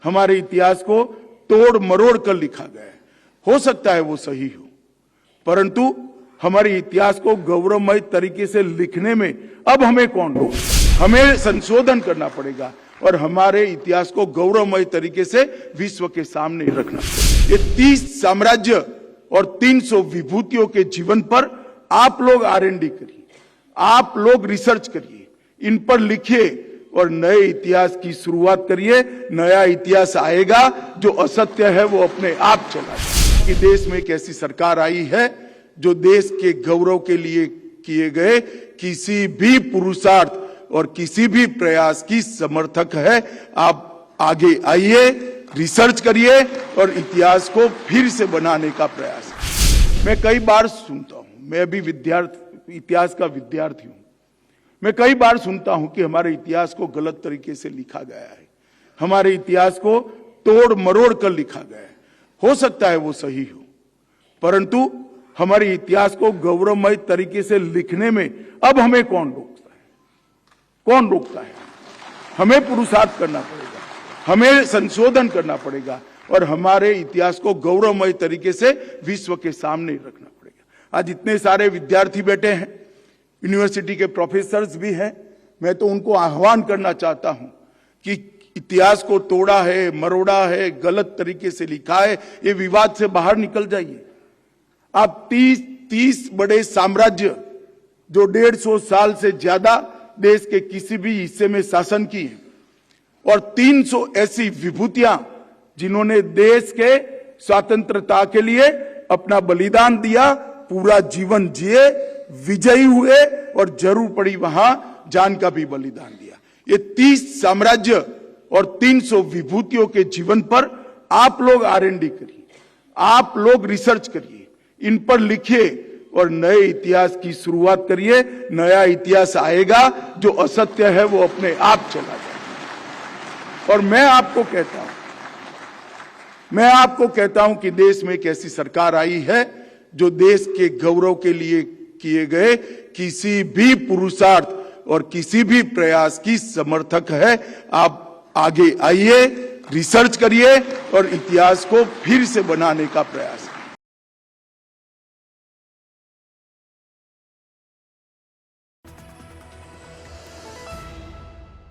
हमारे इतिहास को तोड़ मरोड़ कर लिखा गया है। हो सकता है वो सही हो, परंतु हमारे इतिहास को गौरवमय तरीके से लिखने में अब हमें कौन रोक? हमें संशोधन करना पड़ेगा और हमारे इतिहास को गौरवमय तरीके से विश्व के सामने रखना। ये 30 साम्राज्य और 300 विभूतियों के जीवन पर आप लोग R&D करिए, आप लोग रिसर्च करिए, इन पर लिखिए और नए इतिहास की शुरुआत करिए। नया इतिहास आएगा, जो असत्य है वो अपने आप चला जाएगा। कि देश में एक ऐसी सरकार आई है जो देश के गौरव के लिए किए गए किसी भी पुरुषार्थ और किसी भी प्रयास की समर्थक है। आप आगे आइए, रिसर्च करिए और इतिहास को फिर से बनाने का प्रयास। मैं कई बार सुनता हूं, मैं अभी इतिहास का विद्यार्थी हूं, मैं कई बार सुनता हूं कि हमारे इतिहास को गलत तरीके से लिखा गया है, हमारे इतिहास को तोड़ मरोड़ कर लिखा गया है। हो सकता है वो सही हो, परंतु हमारे इतिहास को गौरवमय तरीके से लिखने में अब हमें कौन रोकता है? कौन रोकता है? हमें पुरुषार्थ करना पड़ेगा, हमें संशोधन करना पड़ेगा और हमारे इतिहास को गौरवमय तरीके से विश्व के सामने रखना पड़ेगा। आज इतने सारे विद्यार्थी बैठे हैं, यूनिवर्सिटी के प्रोफेसर्स भी हैं। मैं तो उनको आह्वान करना चाहता हूं कि इतिहास को तोड़ा है, मरोड़ा है, गलत तरीके से लिखा है, ये विवाद से बाहर निकल जाइए। आप 30 बड़े साम्राज्य जो 150 साल से ज्यादा देश के किसी भी हिस्से में शासन किए और 300 ऐसी विभूतियां जिन्होंने देश के स्वतंत्रता के लिए अपना बलिदान दिया, पूरा जीवन जिए, विजयी हुए और जरूर पड़ी वहां जान का भी बलिदान दिया। ये 30 साम्राज्य और 300 विभूतियों के जीवन पर आप लोग R&D करिए, आप लोग रिसर्च करिए, इन पर लिखिए और नए इतिहास की शुरुआत करिए। नया इतिहास आएगा, जो असत्य है वो अपने आप चला जाएगा। और मैं आपको कहता हूं कि देश में एक ऐसी सरकार आई है जो देश के गौरव के लिए किए गए किसी भी पुरुषार्थ और किसी भी प्रयास की समर्थक है। आप आगे आइए, रिसर्च करिए और इतिहास को फिर से बनाने का प्रयास।